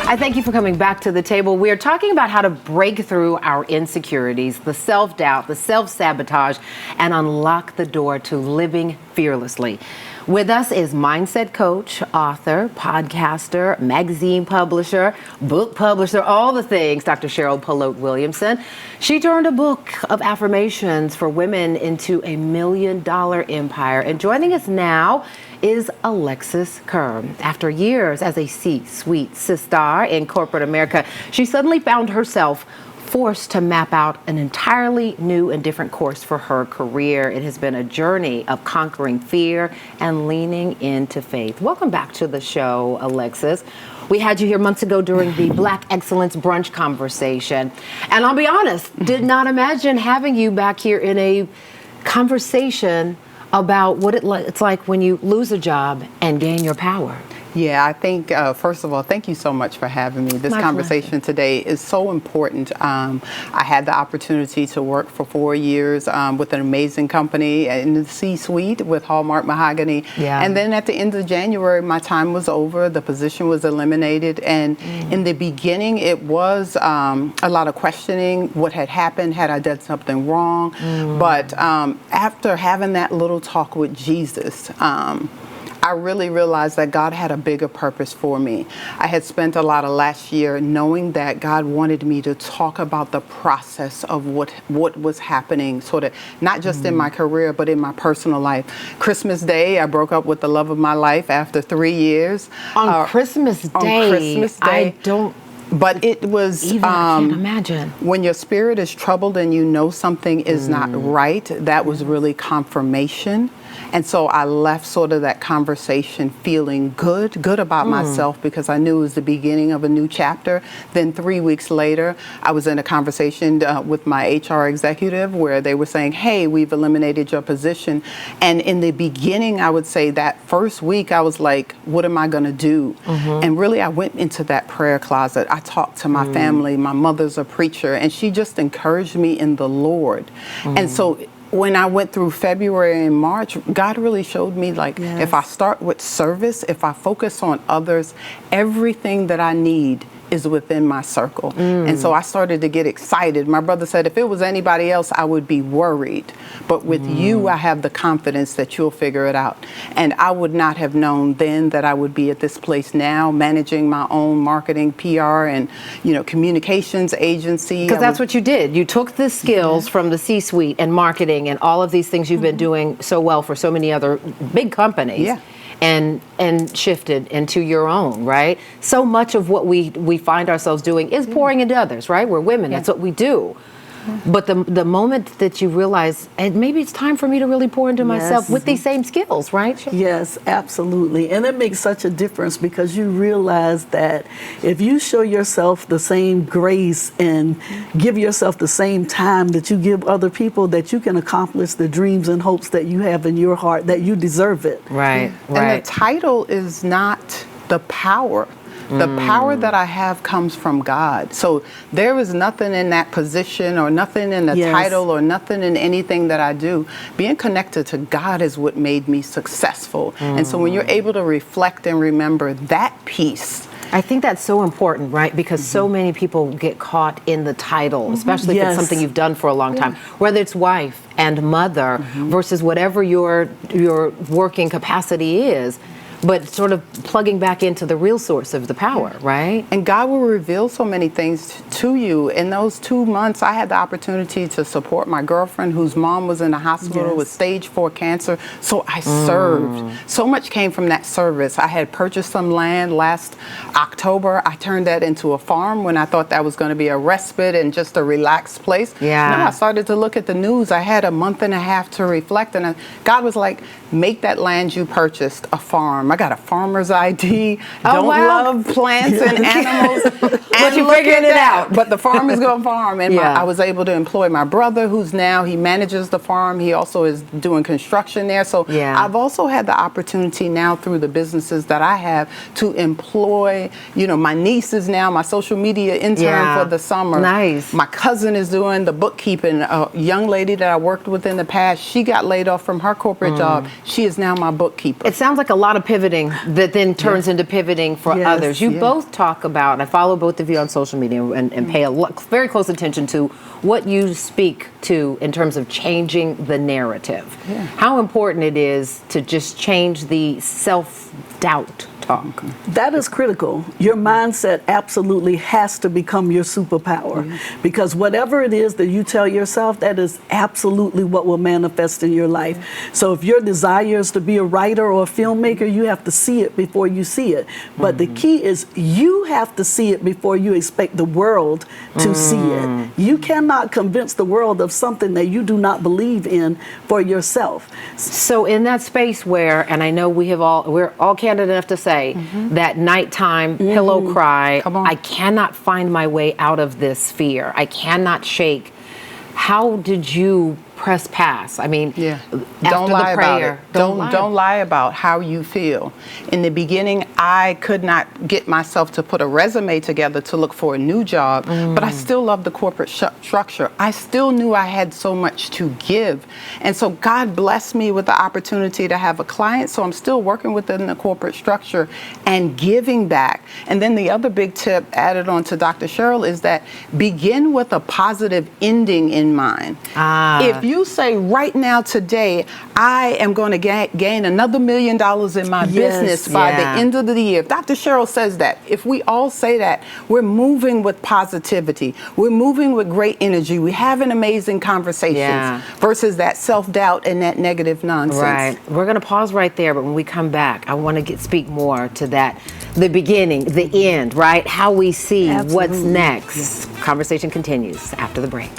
I thank you for coming back to the table. We are talking about how to break through our insecurities, the self-doubt, the self-sabotage, and unlock the door to living fearlessly. With us is mindset coach, author, podcaster, magazine publisher, book publisher, all the things, Dr. Cheryl Polote-Williamson. She turned a book of affirmations for women into $1 million empire. And joining us now is Alexis Kerr. After years as a C-suite star in corporate America, she suddenly found herself forced to map out an entirely new and different course for her career. It has been a journey of conquering fear and leaning into faith. Welcome back to the show, Alexis. We had you here months ago during the Black Excellence Brunch conversation. And I'll be honest, did not imagine having you back here in a conversation about what it's like when you lose a job and gain your power. Yeah, I think, first of all, thank you so much for having me. This conversation today is so important. I had the opportunity to work for 4 years with an amazing company in the C-suite with Hallmark Mahogany. Yeah. And then at the end of January, my time was over. The position was eliminated. And in the beginning, it was a lot of questioning. What had happened? Had I done something wrong? But after having that little talk with Jesus, I really realized that God had a bigger purpose for me. I had spent a lot of last year knowing that God wanted me to talk about the process of what was happening, sort of not just in my career, but in my personal life. Christmas Day, I broke up with the love of my life after 3 years. On Christmas Day, on Christmas Day, I don't. But it was, even I can't imagine. When your spirit is troubled and you know something is not right, that was really confirmation. And so I left sort of that conversation feeling good about myself, because I knew it was the beginning of a new chapter. Then 3 weeks later, I was in a conversation with my HR executive where they were saying, hey, we've eliminated your position. And in the beginning, I would say that first week, I was like, what am I going to do? And really, I went into that prayer closet. I talked to my family. My mother's a preacher, and she just encouraged me in the Lord. And so when I went through February and March, God really showed me, like, if I start with service, if I focus on others, everything that I need is within my circle. And so I started to get excited. My brother said, if it was anybody else, I would be worried. But with you, I have the confidence that you'll figure it out. And I would not have known then that I would be at this place now, managing my own marketing, PR, and, communications agency. Because that's what you did. You took the skills from the C-suite and marketing and all of these things you've been doing so well for so many other big companies. And shifted into your own, right? So much of what we find ourselves doing is pouring into others, right? We're women, that's what we do. But the moment that you realize, and maybe it's time for me to really pour into myself with these same skills, right? Yes, absolutely. And it makes such a difference, because you realize that if you show yourself the same grace and give yourself the same time that you give other people, that you can accomplish the dreams and hopes that you have in your heart, that you deserve it. Right. And the title is not the power. The power that I have comes from God. So there is nothing in that position or nothing in the title or nothing in anything that I do. Being connected to God is what made me successful. And so when you're able to reflect and remember that piece, I think that's so important, right? Because so many people get caught in the title, especially if it's something you've done for a long time, whether it's wife and mother versus whatever your working capacity is. But sort of plugging back into the real source of the power, right? And God will reveal so many things to you. In those 2 months, I had the opportunity to support my girlfriend whose mom was in the hospital with stage 4 cancer. So I served. So much came from that service. I had purchased some land last October. I turned that into a farm when I thought that was going to be a respite and just a relaxed place. Now I started to look at the news. I had a month and a half to reflect. And God was like, make that land you purchased a farm. I got a farmer's ID. Love plants and animals. But you figured it out. But the farm is going to farm. And I was able to employ my brother, who's now, he manages the farm. He also is doing construction there. So I've also had the opportunity now through the businesses that I have to employ, my niece is now my social media intern for the summer. Nice. My cousin is doing the bookkeeping. A young lady that I worked with in the past, she got laid off from her corporate job. She is now my bookkeeper. It sounds like a lot of pivoting that then turns into pivoting for Yes. others. You Yeah. both talk about, and I follow both of you on social media and pay very close attention to what you speak to in terms of changing the narrative. Yeah. How important it is to just change the self-doubt talk. That is critical. Your mindset absolutely has to become your superpower, because whatever it is that you tell yourself, that is absolutely what will manifest in your life. So if your desire is to be a writer or a filmmaker, you have to see it before you see it. But the key is you have to see it before you expect the world to see it. You cannot convince the world of something that you do not believe in for yourself. So in that space where, and I know we're all candid enough to say that nighttime pillow cry, Come on. I cannot find my way out of this fear. I cannot shake. How did you press past? I mean, after Don't lie the about prayer, it. Don't lie about how you feel. In the beginning, I could not get myself to put a resume together to look for a new job, but I still loved the corporate structure. I still knew I had so much to give. And so God blessed me with the opportunity to have a client, so I'm still working within the corporate structure and giving back. And then the other big tip added on to Dr. Cheryl is that begin with a positive ending in mind. If you say right now, today, I am going to gain another $1 million in my business by the end of the year. If Dr. Cheryl says that, if we all say that, we're moving with positivity. We're moving with great energy. We're having amazing conversations versus that self-doubt and that negative nonsense. Right. We're going to pause right there, but when we come back, I want to speak more to that, the beginning, the end, right? How we see what's next. Conversation continues after the break.